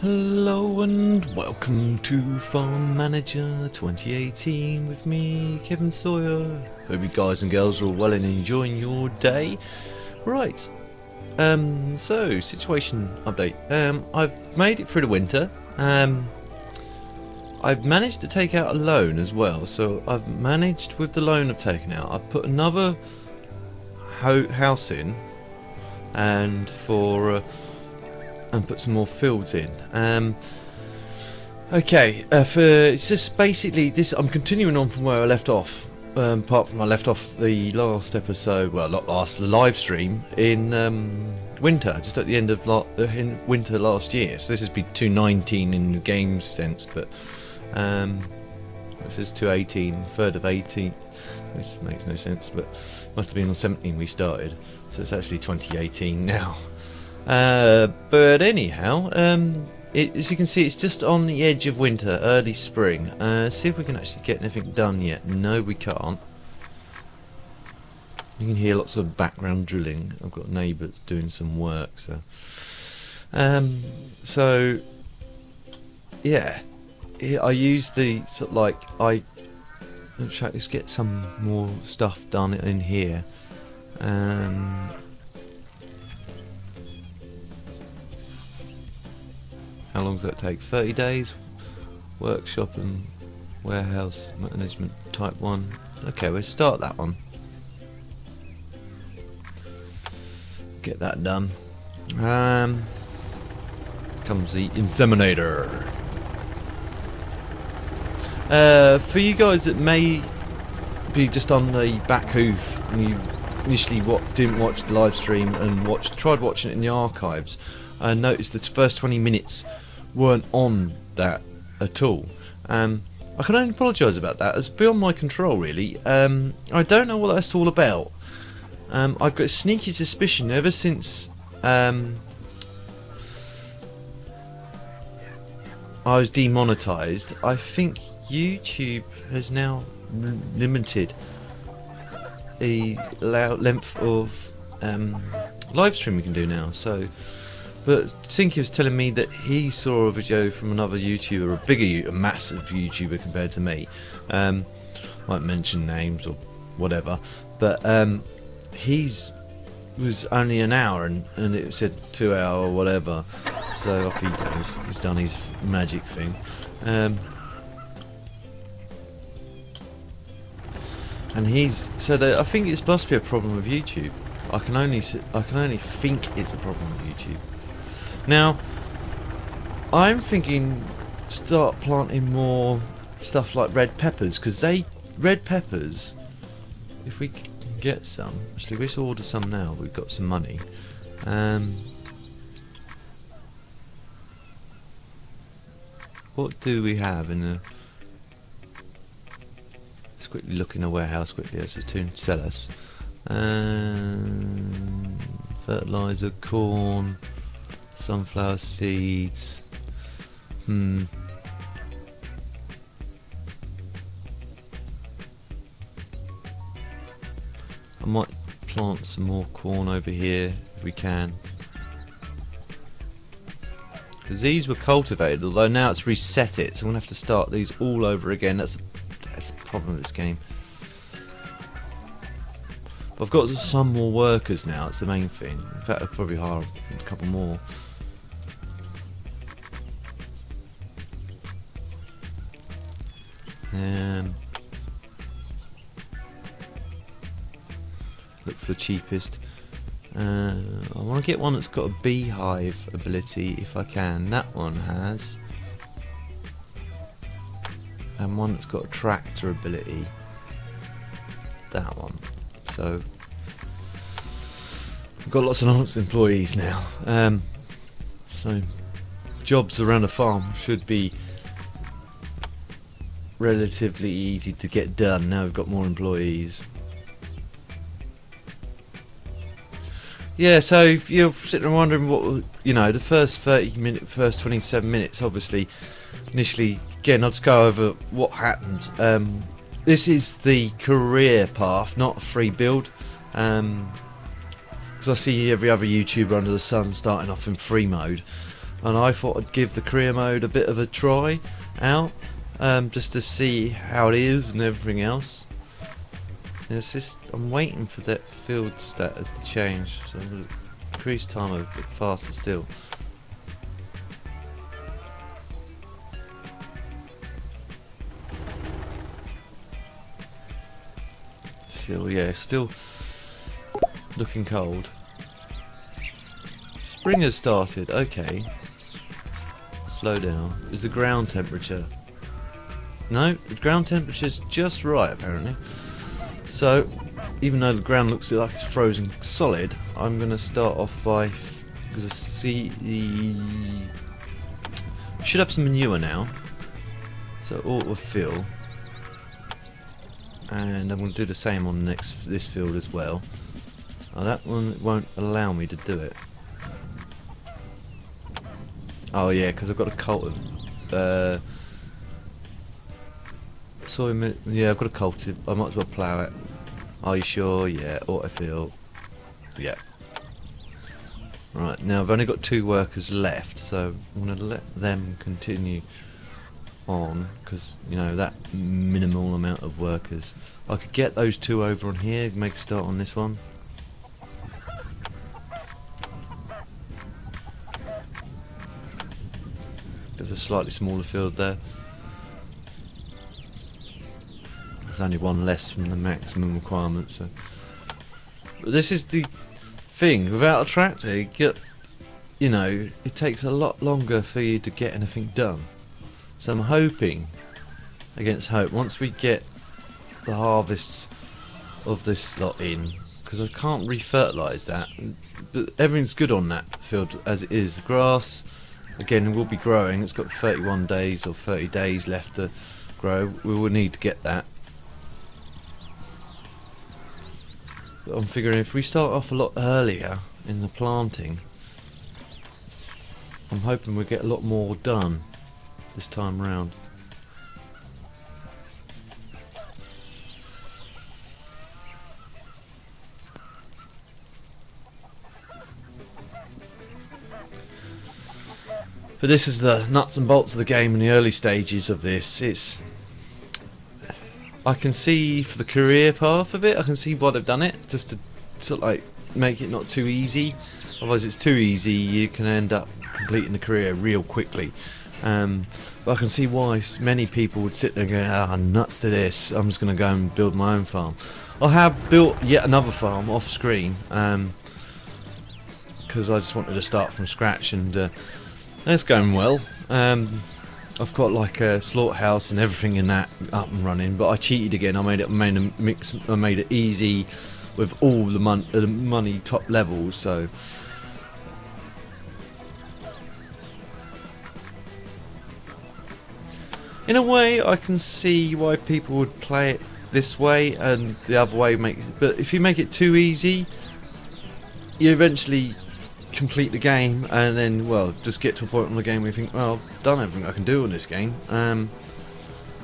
Hello and welcome to Farm Manager 2018 with me, Kevin Sawyer. Hope you guys and girls are all well and enjoying your day. Right, so situation update. I've made it through the winter. I've managed to take out a loan as well, so I've managed with the loan I've taken out. I've put another house in, and put some more fields in. It's just basically this. I'm continuing on from where I left off. Apart from I left off the last episode, well, not last, the live stream in winter, just at the end of in winter last year. So this has been 219 in the game sense, but this is 218, 3rd of 18. This makes no sense, but must have been on 17 we started, so it's actually 2018 now. But anyhow, as you can see, it's just on the edge of winter, early spring. See if we can actually get anything done yet. No, we can't. You can hear lots of background drilling. I've got neighbours doing some work, so yeah. I use the sort of let's get some more stuff done in here. How long does that take? 30 days? Workshop and warehouse management type 1. Okay, we'll start that one. Get that done. Comes the inseminator. For you guys that may be just on the back hoof and you initially didn't watch the live stream and tried watching it in the archives, I noticed the first 20 minutes weren't on that at all. I can only apologise about that. It's beyond my control, really. I don't know what that's all about. I've got a sneaky suspicion ever since I was demonetised, I think YouTube has now limited the length of live stream we can do now. So, but Sinky was telling me that he saw a video from another YouTuber, a massive YouTuber compared to me. Won't mention names or whatever, but he's was only an hour and it said 2 hour or whatever. So off he goes. He's done his magic thing. And he's said I think it must be a problem with YouTube. I can only think it's a problem with YouTube. Now, I'm thinking start planting more stuff like red peppers, because red peppers, if we can get some, actually let's order some now, we've got some money. What do we have in the... Let's quickly look in a warehouse quickly as a tune to sell us. Fertilizer, corn, sunflower seeds. I might plant some more corn over here if we can, because these were cultivated, although now it's reset it, so I'm gonna have to start these all over again. That's the problem with this game. But I've got some more workers now. It's the main thing. In fact, I'll probably hire a couple more. Look for the cheapest. I want to get one that's got a beehive ability if I can. That one has. And one that's got a tractor ability. That one. So I've got lots of honest employees now. So jobs around a farm should be relatively easy to get done. Now we've got more employees. Yeah, so if you're sitting there wondering what, the first 27 minutes, obviously, initially, again, I'll just go over what happened. This is the career path, not a free build. Because I see every other YouTuber under the sun starting off in free mode. and I thought I'd give the career mode a bit of a try out, just to see how it is and everything else. And it's just, I'm waiting for that field status to change, so I'm going to increase time a bit faster still. Still, yeah, still looking cold. Spring has started, okay. Slow down. Is the ground temperature? No, the ground temperature's just right apparently. So, even though the ground looks like it's frozen solid, I'm going to start off by, because I see the, should have some manure now, so auto fill, and I'm going to do the same on this field as well. Oh, that one won't allow me to do it. Oh yeah, because I've got a cultivate. Yeah, I've got a cultivate. I might as well plough it. Are you sure? Yeah, autofill. Yeah. Right, now I've only got 2 workers left, so I'm going to let them continue on, because, you know, that minimal amount of workers. I could get those 2 over on here, make a start on this one. There's a slightly smaller field there. There's only 1 less from the maximum requirement, so. But this is the thing, without a tractor, you know, it takes a lot longer for you to get anything done. So I'm hoping, against hope, once we get the harvests of this lot in, because I can't re-fertilise that, but everything's good on that field as it is. The grass, again, will be growing. It's got 31 days or 30 days left to grow. We will need to get that. But I'm figuring if we start off a lot earlier in the planting, I'm hoping we'll get a lot more done this time round. But this is the nuts and bolts of the game in the early stages of this. I can see for the career path of it, I can see why they've done it, just to sort of like make it not too easy. Otherwise, it's too easy, you can end up completing the career real quickly. But I can see why many people would sit there and go, "Ah, nuts to this! I'm just going to go and build my own farm." I have built yet another farm off screen because I just wanted to start from scratch, and that's going well. I've got like a slaughterhouse and everything in that up and running, but I cheated again. I made it easy with all the money top levels. So in a way, I can see why people would play it this way, and the other way makes. But if you make it too easy, you eventually complete the game, and then, well, just get to a point in the game where you think, well, I've done everything I can do on this game.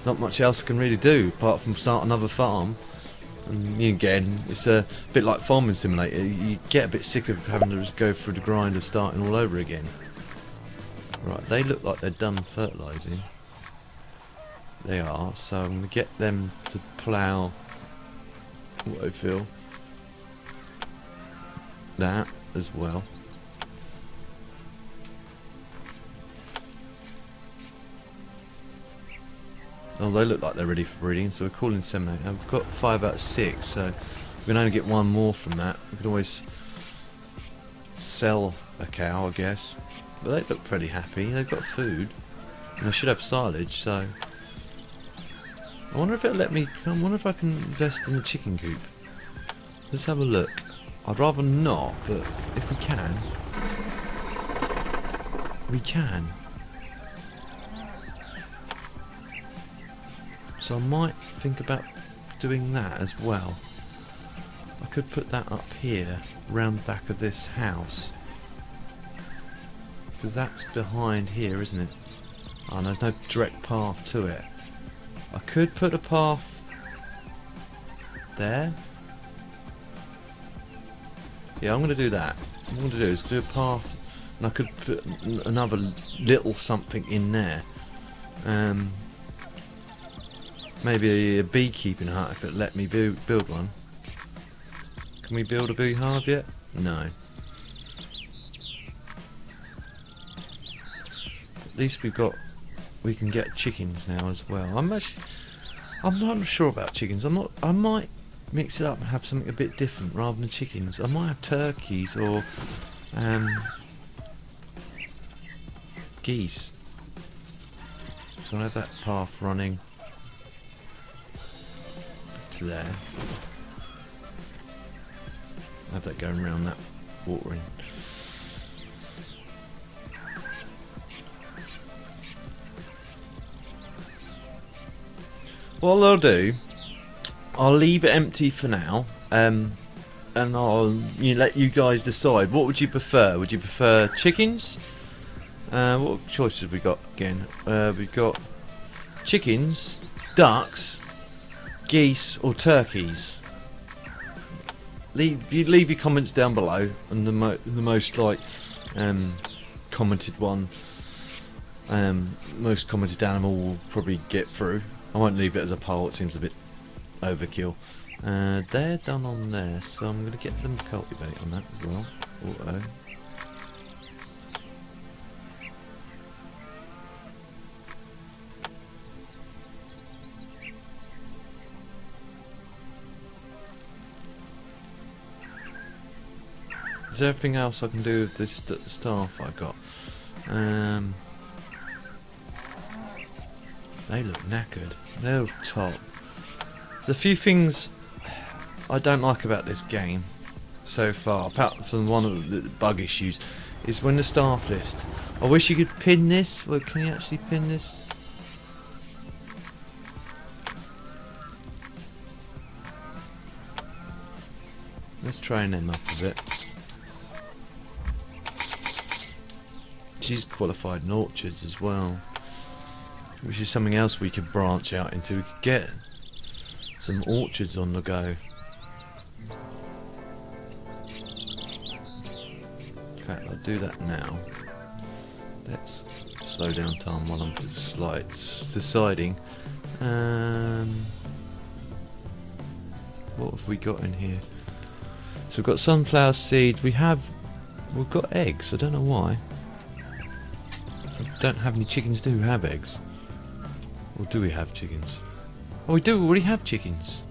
Not much else I can really do apart from start another farm. And again, it's a bit like Farming Simulator. You get a bit sick of having to go through the grind of starting all over again. Right, they look like they're done fertilising. They are, so I'm going to get them to plough what I feel. That as well. Oh, they look like they're ready for breeding, so we're calling inseminate. Now we've got 5 out of 6, so we can only get 1 more from that. We can always sell a cow, I guess. But they look pretty happy. They've got food, and they should have silage. So I wonder if it'll let me. I wonder if I can invest in a chicken coop. Let's have a look. I'd rather not, but if we can, we can. So I might think about doing that as well. I could put that up here, round the back of this house. Because that's behind here, isn't it? Oh, there's no direct path to it. I could put a path there. Yeah, I'm going to do that. What I'm going to do is do a path And I could put another little something in there. Maybe a beekeeping hut if it let me build one. Can we build a bee hive yet? No. At least we can get chickens now as well. I'm not sure about chickens. I might mix it up and have something a bit different rather than chickens. I might have turkeys or geese. So I have that path running to there. I have that going around that watering. What I'll do, I'll leave it empty for now, and I'll let you guys decide. What would you prefer? Would you prefer chickens? What choices have we got again? We've got chickens, ducks, geese, or turkeys. Leave your comments down below, and the most commented one, most commented animal will probably get through. I won't leave it as a poll, it seems a bit overkill. They're done on there, so I'm going to get them to cultivate on that as well. Auto. Is there anything else I can do with this staff I got? They look knackered. They're top. The few things I don't like about this game so far, apart from one of the bug issues, is when the staff list. I wish you could pin this. Well, can you actually pin this? Let's train them up a bit. She's qualified in orchards as well, which is something else we could branch out into. We could get some orchards on the go. In fact, I'll do that now. Let's slow down time while I'm deciding. What have we got in here? So we've got sunflower seed. We've got eggs. I don't know why. I don't have any chickens do have eggs. Or do we have chickens? Oh, we do already have chickens.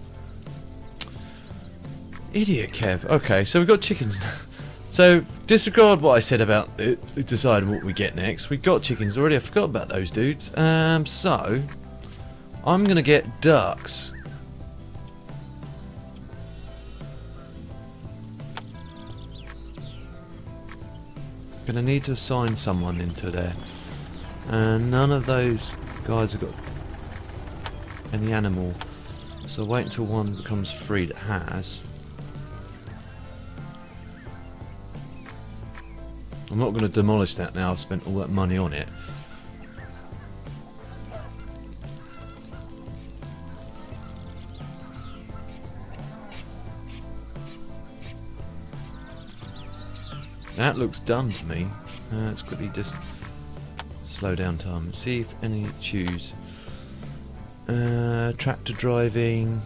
Idiot Kev. Okay, so we've got chickens now. So, disregard what I said about deciding what we get next. We've got chickens already. I forgot about those dudes. So, I'm going to get ducks. Going to need to assign someone into there. And none of those guys have got any animal, so wait until one becomes free that has. I'm not going to demolish that now. I've spent all that money on it. That looks done to me. Let's quickly just slow down time. See if any choose. Tractor driving.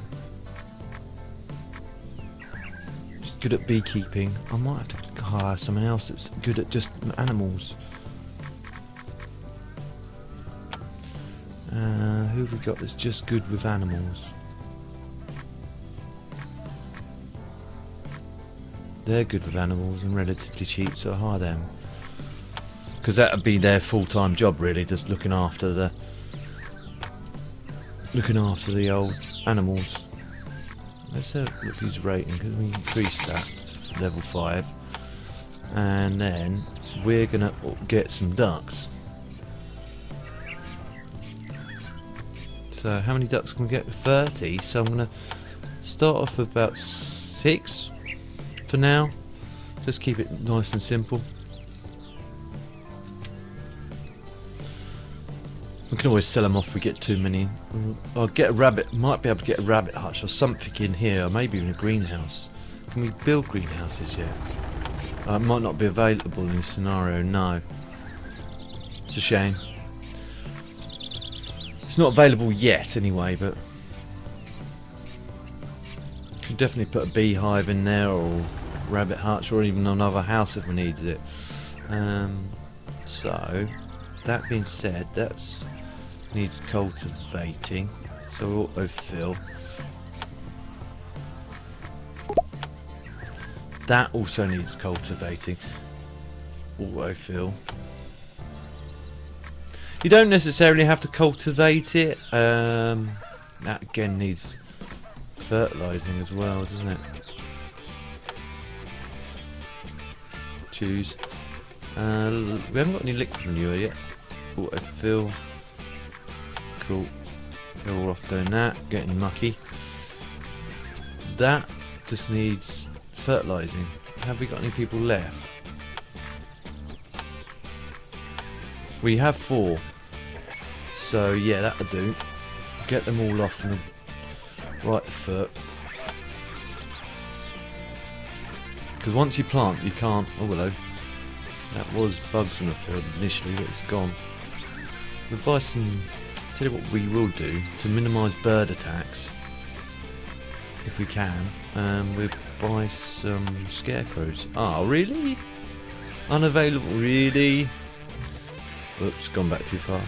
Just good at beekeeping. I might have to hire someone else that's good at just animals. Who have we got that's just good with animals? They're good with animals and relatively cheap, so I hire them. Because that would be their full-time job, really, just looking after the old animals. Let's have a look at his rating, because we increased that to level 5. And then we're gonna get some ducks. So how many ducks can we get? 30. So I'm gonna start off with about 6 for now. Just keep it nice and simple. We can always sell them off if we get too many. I'll get a rabbit, might be able to get a rabbit hutch or something in here, or maybe even a greenhouse. Can we build greenhouses yet? It might not be available in this scenario, no. It's a shame. It's not available yet anyway, but you can definitely put a beehive in there, or rabbit hutch, or even another house if we needed it. So, that being said, that's needs cultivating, so autofill. That also needs cultivating, autofill. You don't necessarily have to cultivate it. That again needs fertilising as well, doesn't it? Choose. We haven't got any liquid manure yet. Autofill. Cool. We're off doing that, getting mucky. That just needs fertilising. Have we got any people left? We have 4. So yeah, that'll do. Get them all off on the right foot. Because once you plant, you can't... Oh, hello. That was bugs in the field initially, but it's gone. We'll buy some... Tell you what we will do to minimise bird attacks, if we can. We'll buy some scarecrows. Oh, really? Unavailable, really? Oops, gone back too far.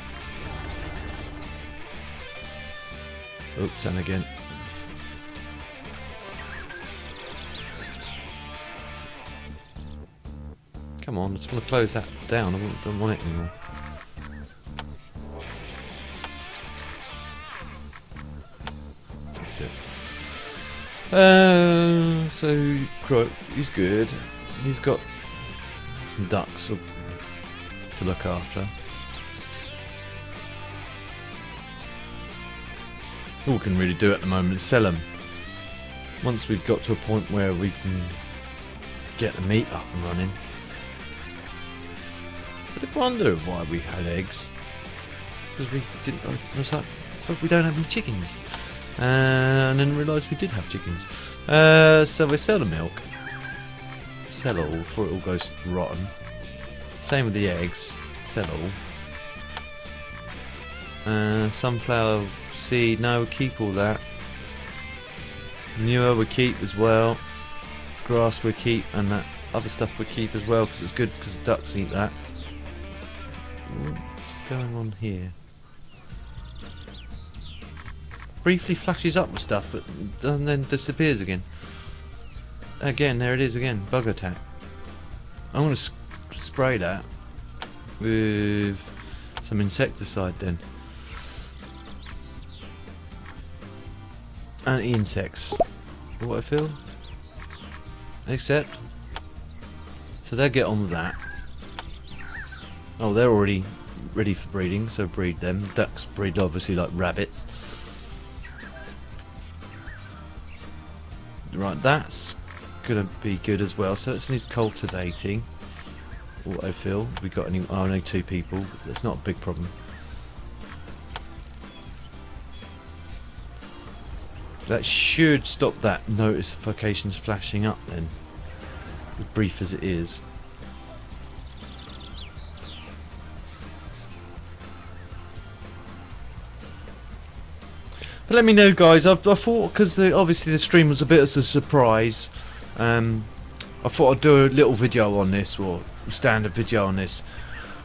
Oops, and again. Come on, I just want to close that down. I don't want it anymore. That's it. So Croak, he's good. He's got some ducks to look after. All we can really do at the moment is sell them. Once we've got to a point where we can get the meat up and running. But I wonder why we had eggs. Because we didn't. I was like, but we don't have any chickens. And then realised we did have chickens. So we sell the milk. Sell it all before it all goes rotten. Same with the eggs. Sell all. Sunflower seed, no, we'll keep all that. Manure we keep as well. Grass we keep, and that other stuff we keep as well, because it's good because the ducks eat that. What's going on here? Briefly flashes up with stuff, but and then disappears again. Again, there it is again, bug attack. I'm going to spray that with some insecticide then. Anti-insects. What I feel. Except. So they'll get on with that. Oh, they're already ready for breeding, so breed them. Ducks breed obviously like rabbits. Right, that's gonna be good as well. So it needs cultivating. What I feel. We got any? Oh, only 2 people. That's not a big problem. That should stop that notifications flashing up then, as brief as it is. But let me know, guys. I thought, because obviously the stream was a bit of a surprise, I thought I'd do a little video on this, or standard video on this.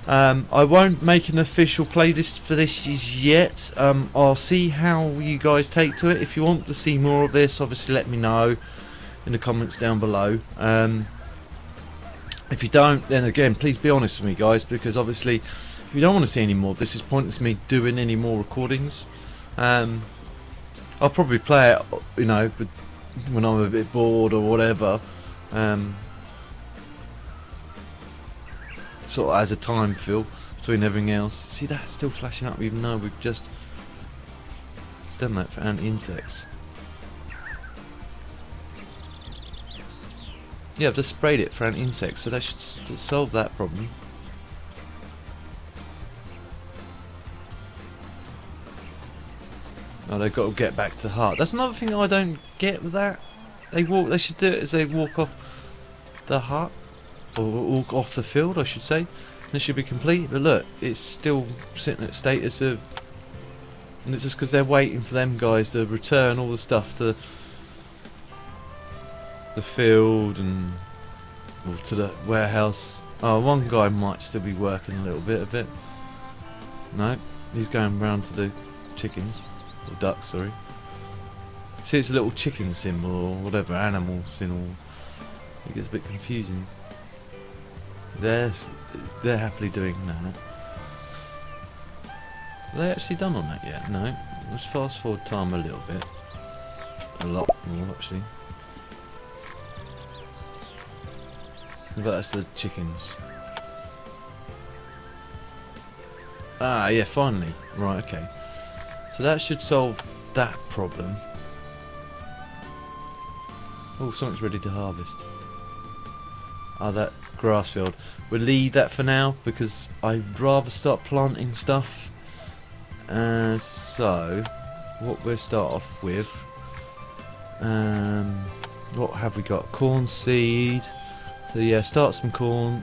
I won't make an official playlist for this yet. I'll see how you guys take to it. If you want to see more of this, obviously let me know in the comments down below. If you don't, then again, please be honest with me, guys, because obviously if you don't want to see any more of this, it's pointless me doing any more recordings. I'll probably play it, you know, when I'm a bit bored or whatever. Sort of as a time fill between everything else. See, that's still flashing up even though we've just done that for insects. Yeah, I've just sprayed it for insects, so that should solve that problem. Oh, they've got to get back to the heart. That's another thing I don't get with that. They should do it as they walk off the heart. or off the field, I should say. This should be complete. But look, it's still sitting at status of, and it's just because they're waiting for them guys to return all the stuff to the field and or to the warehouse. Oh, one guy might still be working a little bit of it. No, he's going round to the chickens or ducks. Sorry. See, it's a little chicken symbol or whatever animal symbol. It gets a bit confusing. They're happily doing that. Are they actually done on that yet? No. Let's fast forward time a little bit. A lot more actually. But that's the chickens. Ah, yeah, finally. Right, okay. So that should solve that problem. Oh, something's ready to harvest. Oh, that grass field. We'll leave that for now because I'd rather start planting stuff. So, what we'll start off with. What have we got? Corn seed. So yeah, start some corn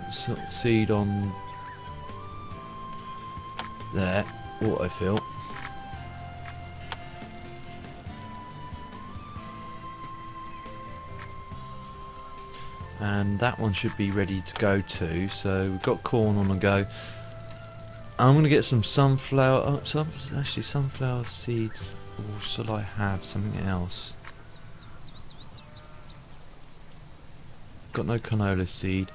seed on there. Autofill. And that one should be ready to go too. So we've got corn on the go. I'm going to get some sunflower. Oh, actually, sunflower seeds. Or shall I have something else? Got no canola seed.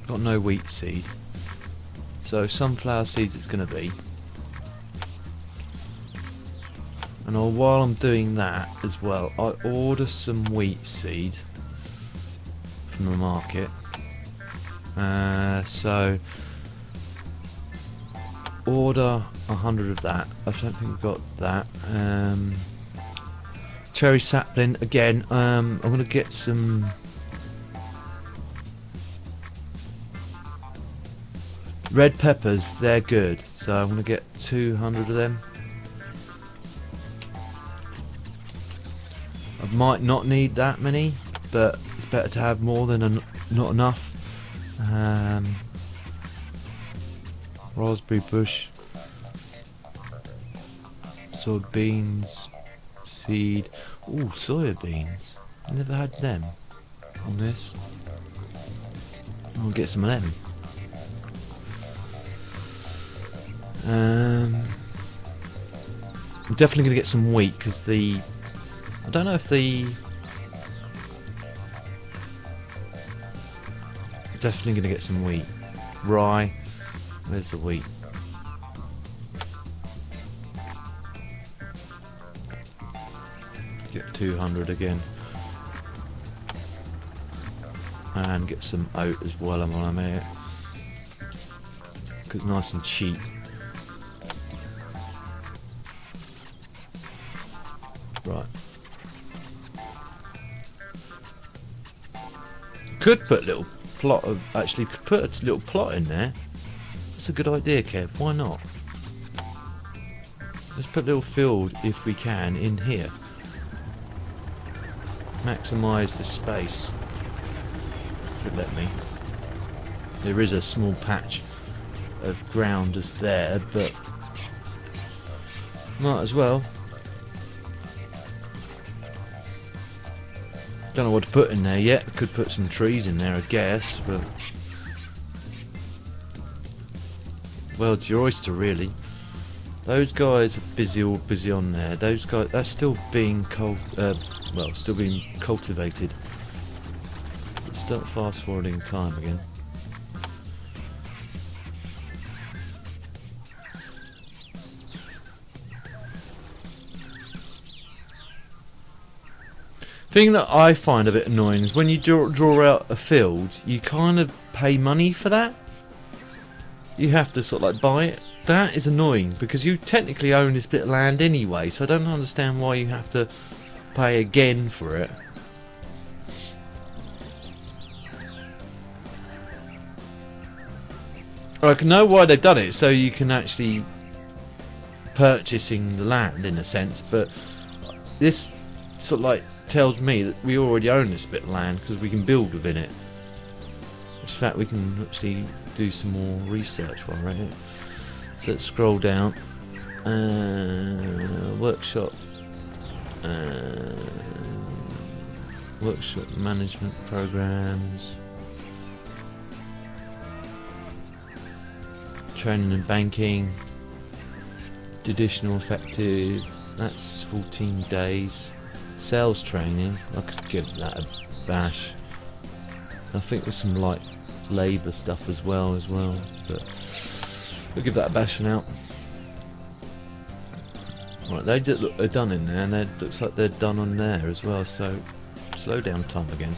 Got no wheat seed. So sunflower seeds it's going to be. And while I'm doing that as well, I order some wheat seed from the market. So order 100 of that. I don't think we've got that. Cherry sapling again. I'm gonna get some. Red peppers. They're good. So I'm gonna get 200 of them. I might not need that many, but it's better to have more than not enough. Raspberry bush, soybeans, seed. Ooh, soya beans. Never had them on this. I'll get some of them. I'm definitely going to get some wheat because I don't know if definitely going to get some wheat. Rye. Where's the wheat? Get 200 again. And get some oat as well while I'm here. Because it's nice and cheap. Right. Could put a little plot of, actually could put a little plot in there. That's a good idea, Kev. Why not? Let's put a little field, if we can, in here. Maximise the space. If it let me. There is a small patch of ground just there, but might as well. Don't know what to put in there yet. I could put some trees in there, I guess, but well, it's your oyster, really. Those guys are busy on there. Those guys, that's still being still being cultivated. Let's start fast forwarding time again. Thing that I find a bit annoying is when you draw out a field, you kind of pay money for that. You have to sort of like buy it. That is annoying because you technically own this bit of land anyway, so I don't understand why you have to pay again for it. I can know why they've done it, so you can actually purchasing the land in a sense, but this sort of like tells me that we already own this bit of land because we can build within it. In fact, we can actually do some more research while we're at it. So let's scroll down. Workshop. Workshop management programs. Training and banking. Additional effective. That's 14 days. Sales training. I could give that a bash. I think there's some light labour stuff as well, but we'll give that a bash for now. Right, they're done in there, and it looks like they're done on there as well. So slow down time again.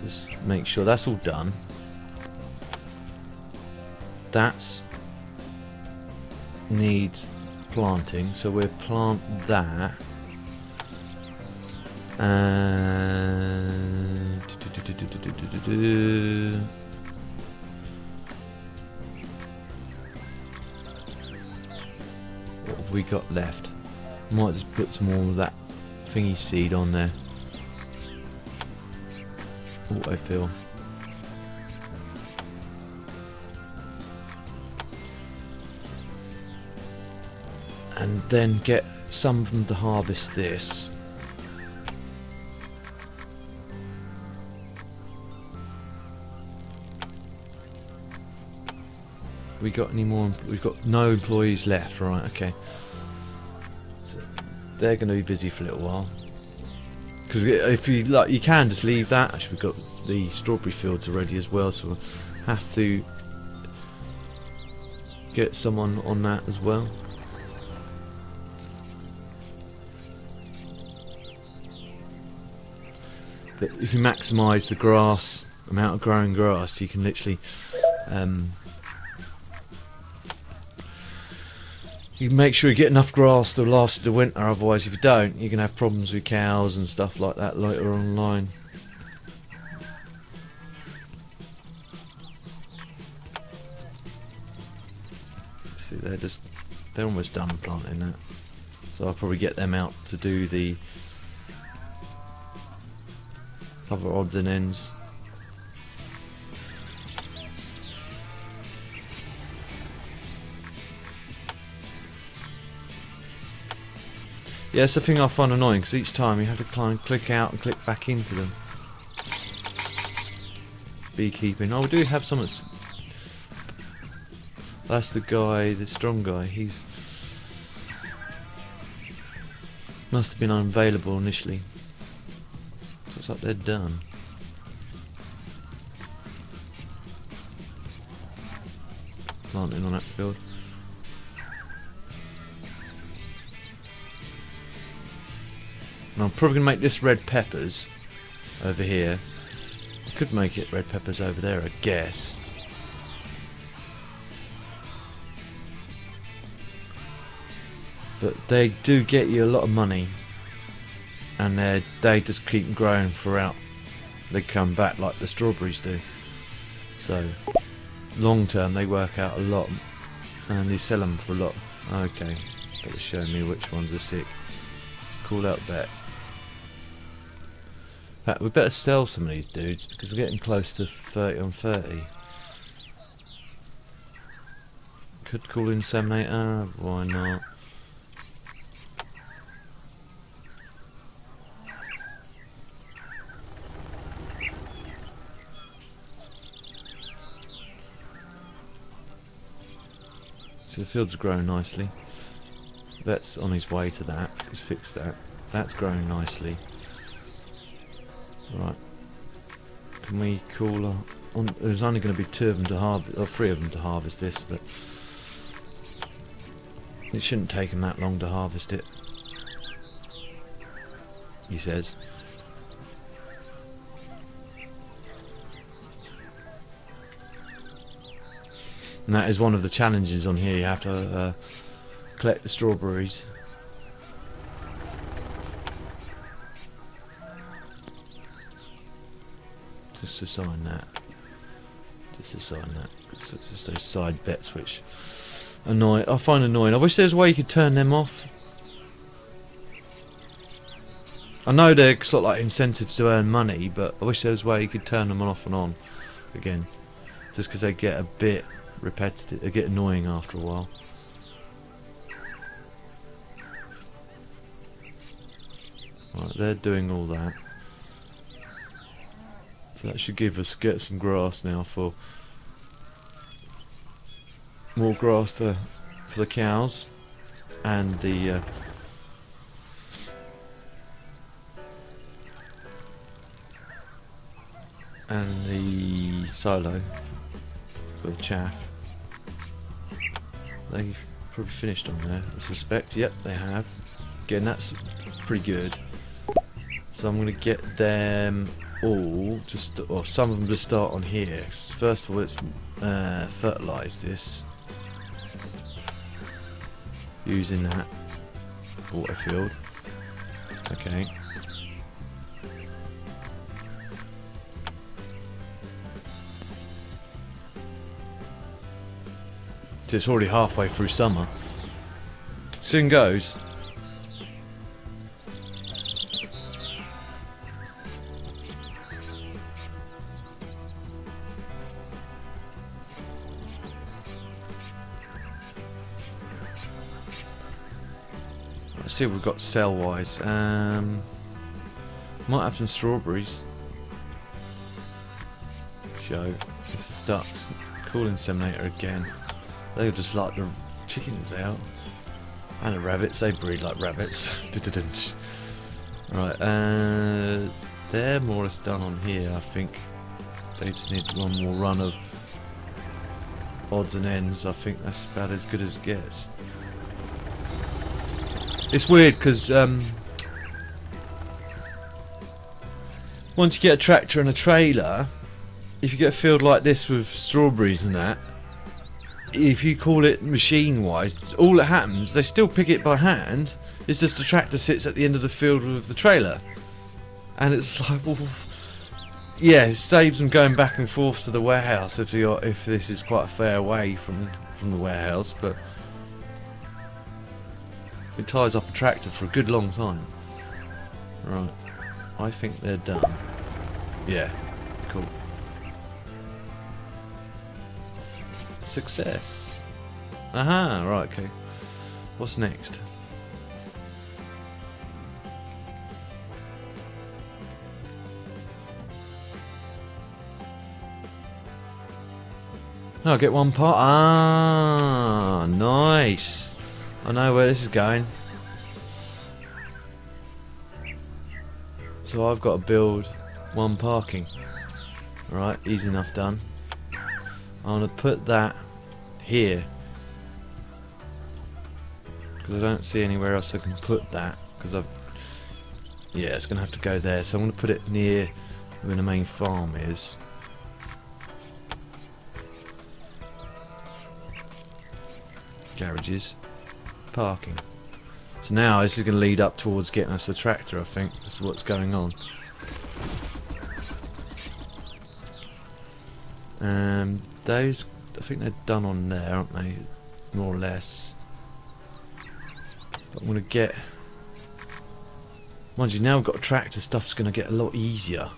Just make sure that's all done. That's needs planting, so we'll plant that. And what have we got left? Might just put some more of that thingy seed on there. Autofill. And then get some of them to harvest this. We got any more? We've got no employees left, right? Okay. So they're going to be busy for a little while. Because if you like, you can just leave that. Actually, we've got the strawberry fields already as well, so we'll have to get someone on that as well. But if you maximise the grass, amount of growing grass, you can literally you can make sure you get enough grass to last the winter. Otherwise, if you don't, you're gonna have problems with cows and stuff like that later on the line. See, they're almost done planting that. So I'll probably get them out to do the other odds and ends. Yeah, it's the thing I find annoying, because each time you have to click out and click back into them. Beekeeping. Oh, we do have some. That's the guy, the strong guy. He's must have been unavailable initially. So it's like they're done. Planting on that field. And I'm probably going to make this red peppers over here. Could make it red peppers over there, I guess. But they do get you a lot of money. And they just keep growing throughout. They come back like the strawberries do. So, long term they work out a lot. And you sell them for a lot. Okay, better show me which ones are sick. Call out bet. In fact, we better sell some of these dudes because we're getting close to 30 on 30. Could call in Inseminator, why not? So the field's growing nicely. That's on his way to that. Let's fix that. That's growing nicely. Right. Can we call on? There's only going to be 2 of them to harvest, or 3 of them to harvest this, but it shouldn't take them that long to harvest it. He says. And that is one of the challenges on here. You have to collect the strawberries. Just assign that. Just assign that. Just those side bets which annoying. I find annoying. I wish there was a way you could turn them off. I know they're sort of like incentives to earn money, but I wish there was a way you could turn them off and on again. Just because they get a bit repetitive, they get annoying after a while. Right, they're doing all that. So that should get some grass now for more grass for the cows and the silo for the chaff. They've probably finished on there, I suspect. Yep, they have. Again, that's pretty good. So I'm going to get them all, or some of them to start on here. First of all, let's fertilise this using that water field. Okay. So it's already halfway through summer. Soon goes. Let's see what we've got cell-wise. Might have some strawberries. Show. This starts cool inseminator again. They're just like the chickens out. And the rabbits, they breed like rabbits. Right, they're more or less done on here, I think. They just need one more run of odds and ends. I think that's about as good as it gets. It's weird because once you get a tractor and a trailer, if you get a field like this with strawberries and that, if you call it machine wise, all that happens, they still pick it by hand. It's just the tractor sits at the end of the field with the trailer, and it's like, well, yeah, it saves them going back and forth to the warehouse if this is quite a fair way from the warehouse, but it ties up a tractor for a good long time. Right, I think they're done. Yeah, cool. Success. Aha, right, okay. What's next? I'll get one part. Ah, nice. I know where this is going. So I've got to build one parking. Right, easy enough done. I'm going to put that here. Because I don't see anywhere else I can put that. Because yeah, it's going to have to go there. So I'm going to put it near where the main farm is. Garages. Parking. So now this is going to lead up towards getting us a tractor, I think. That's what's going on. Those, I think they're done on there, aren't they? More or less. But I'm going to get... Mind you, now we've got a tractor, stuff's going to get a lot easier.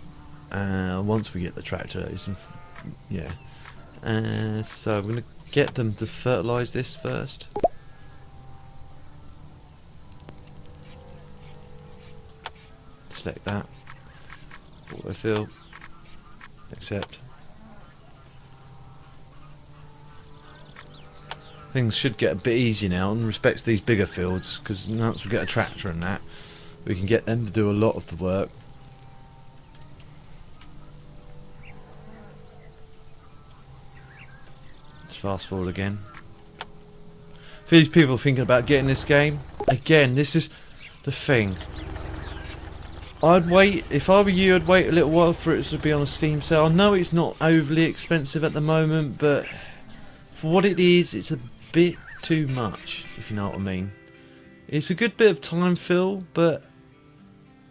Once we get the tractor, yeah. So I'm going to get them to fertilise this first. Select that. Autofill. Accept. Things should get a bit easier now in respect to these bigger fields, because once we get a tractor and that, we can get them to do a lot of the work. Let's fast forward again. For these people thinking about getting this game, again, this is the thing. I'd wait, if I were you, I'd wait a little while for it to be on a Steam sale. I know it's not overly expensive at the moment, but for what it is, it's a bit too much, if you know what I mean. It's a good bit of time fill, but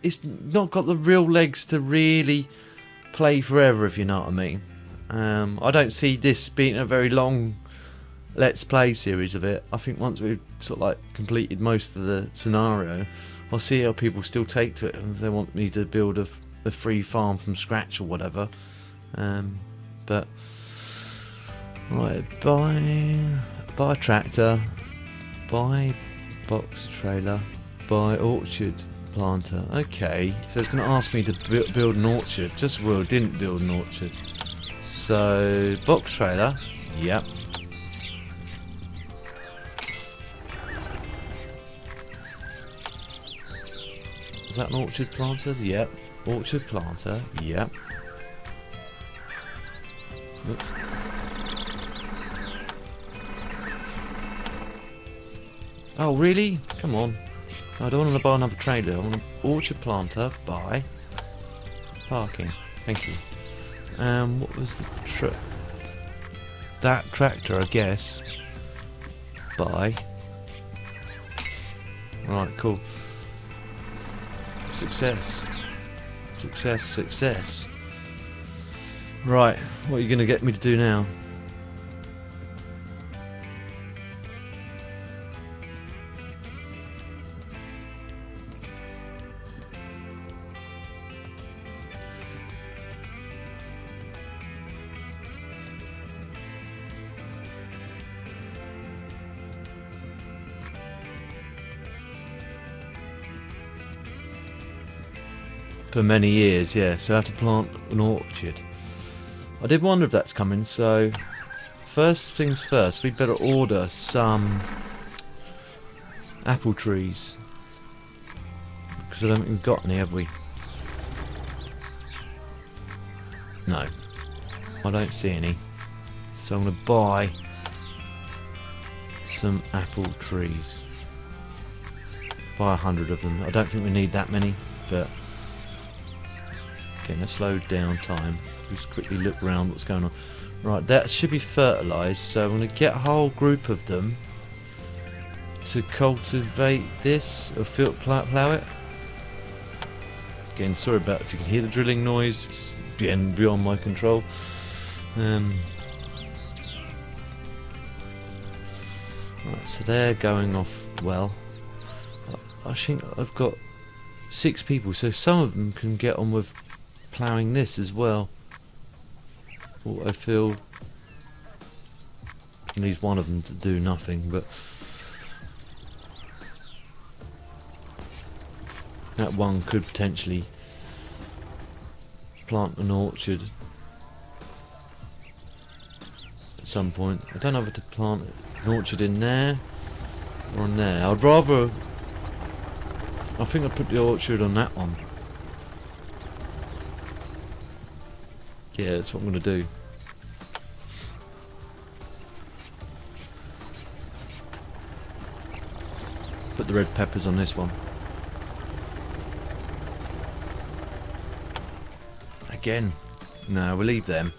it's not got the real legs to really play forever, if you know what I mean. I don't see this being a very long let's play series of it. I think once we've sort of like completed most of the scenario, I'll see how people still take to it, and if they want me to build a free farm from scratch or whatever. But right, buy tractor, buy box trailer, buy orchard planter. Okay, so it's going to ask me to build an orchard. Just well, didn't build an orchard. So box trailer, yep. Is that an orchard planter? Yep. Orchard planter, yep. Oops. Oh really? Come on. I don't want to buy another trailer. I want an orchard planter. Buy. Parking. Thank you. What was the that tractor? I guess. Buy. Right. Cool. Success. Success. Success. Right. What are you going to get me to do now? For many years, yeah, so I have to plant an orchard. I did wonder if that's coming, so first things first, we better order some apple trees. Because I don't think we've got any, have we? No, I don't see any. So I'm going to buy some apple trees. Buy 100 of them. I don't think we need that many, but getting a slowed down time. Just quickly look around what's going on. Right, that should be fertilised, so I'm going to get a whole group of them to cultivate this, or plough it. Again, sorry about if you can hear the drilling noise, it's beyond my control. Right, so they're going off well. I think I've got 6 people, so some of them can get on with ploughing this as well. Autofill needs one of them to do nothing, but that one could potentially plant an orchard at some point. I don't know whether to plant an orchard in there or in there. I'd rather, I think I'd put the orchard on that one. Yeah, that's what I'm going to do. Put the red peppers on this one. Again. No, we'll leave them.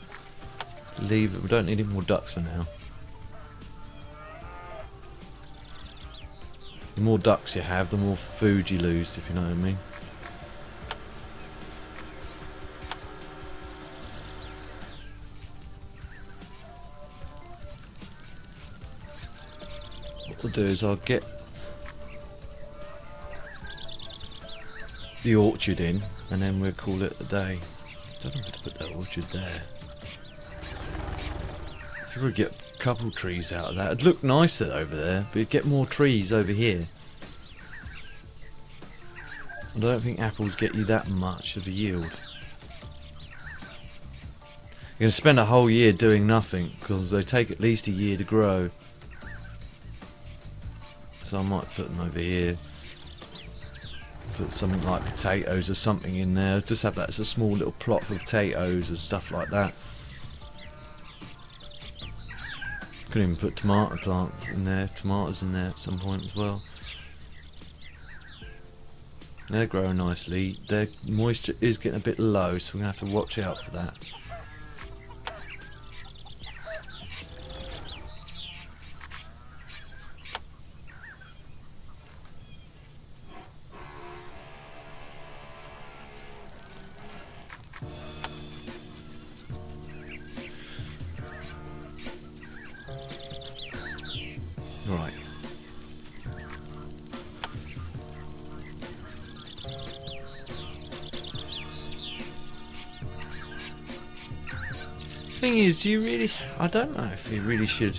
Leave it. We don't need any more ducks for now. The more ducks you have, the more food you lose, if you know what I mean. What we'll do is I'll get the orchard in, and then we'll call it a day. I don't know how to put that orchard there. If you would get a couple trees out of that, it'd look nicer over there, but you'd get more trees over here. I don't think apples get you that much of a yield. You're going to spend a whole year doing nothing, because they take at least a year to grow. So I might put them over here. Put something like potatoes or something in there. Just have that as a small little plot for potatoes and stuff like that. Could even put tomato plants in there, tomatoes in there at some point as well. They're growing nicely. Their moisture is getting a bit low, so we're going to have to watch out for that. Right. Thing is, I don't know if you really should.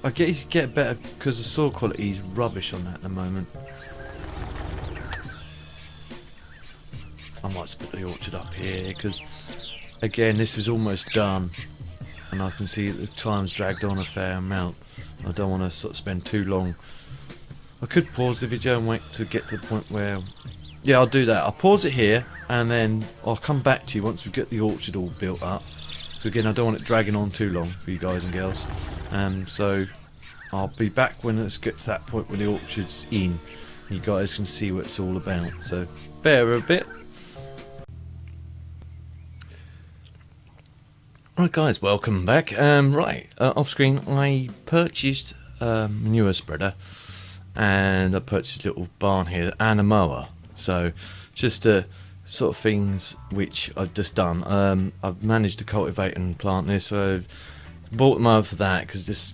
I guess you get better because the soil quality is rubbish on that at the moment. I might split the orchard up here because, again, this is almost done, and I can see that the time's dragged on a fair amount. I don't want to sort of spend too long. I could pause the video and wait to get to the point where, yeah, I'll do that. I'll pause it here, and then I'll come back to you once we get the orchard all built up. So again, I don't want it dragging on too long for you guys and girls. So I'll be back when it gets to that point where the orchard's in. You guys can see what it's all about. So bear a bit. Right guys, welcome back. Off screen I purchased a manure spreader, and I purchased a little barn here and a mower. So just sort of things which I've just done. I've managed to cultivate and plant this, so I've bought the mower for that because this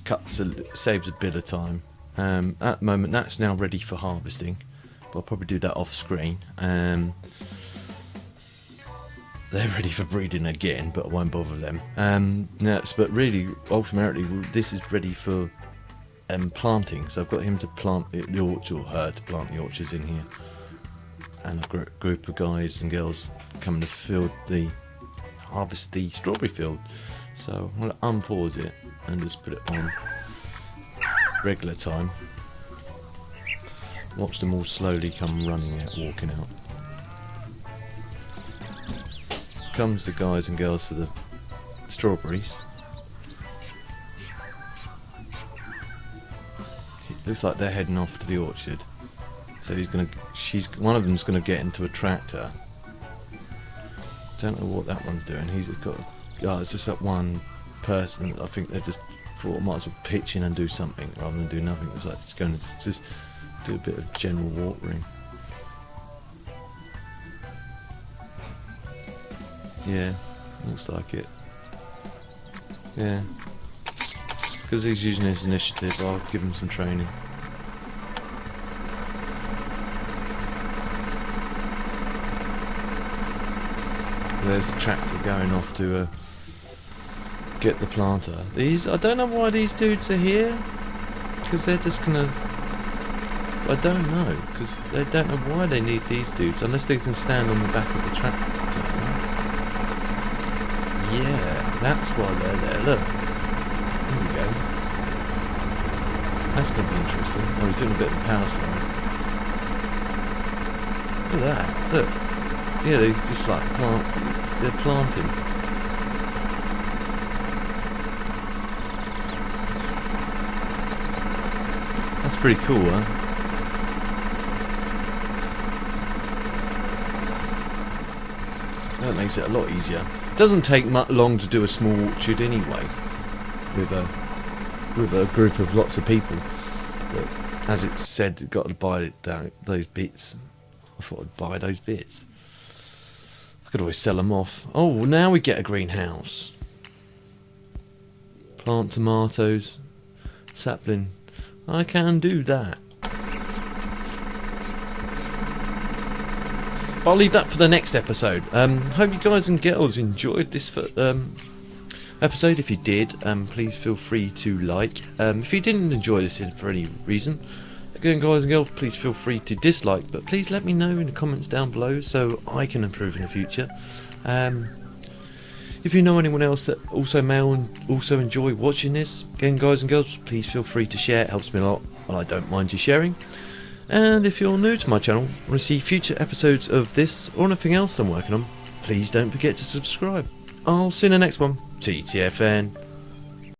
saves a bit of time. At the moment that's now ready for harvesting, but I'll probably do that off screen. They're ready for breeding again, but I won't bother them. But really, ultimately, this is ready for planting. So I've got him to plant the orchard, or her to plant the orchards in here, and a group of guys and girls coming to harvest the strawberry field. So I'm going to unpause it and just put it on regular time. Watch them all slowly come running out, walking out. Comes the guys and girls for the strawberries. It looks like they're heading off to the orchard. So one of them's gonna get into a tractor. Don't know what that one's doing. He's got. It's just that one person. I think they just thought I might as well pitch in and do something rather than do nothing. It's like just going to just do a bit of general watering. Yeah, looks like it. Yeah. Because he's using his initiative, I'll give him some training. There's the tractor going off to get the planter. I don't know why these dudes are here. Because they're just gonna... I don't know. Because they don't know why they need these dudes. Unless they can stand on the back of the tractor. Yeah, that's why they're there. Look. There we go. That's going to be interesting. Oh, he's doing a bit of power slide. Look at that. Look. Yeah, they just like they're planting. That's pretty cool, huh? That makes it a lot easier. It doesn't take long to do a small orchard anyway, with a group of lots of people. But as it said, you've got to buy those bits. I thought I'd buy those bits. I could always sell them off. Oh, now we get a greenhouse. Plant tomatoes, sapling. I can do that. I'll leave that for the next episode. Hope you guys and girls enjoyed this episode. If you did, please feel free to like. If you didn't enjoy this for any reason, again, guys and girls, please feel free to dislike. But please let me know in the comments down below so I can improve in the future. If you know anyone else that also may also enjoy watching this, again, guys and girls, please feel free to share. It helps me a lot, and I don't mind you sharing. And if you're new to my channel, want to see future episodes of this or anything else I'm working on, please don't forget to subscribe. I'll see you in the next one. TTFN.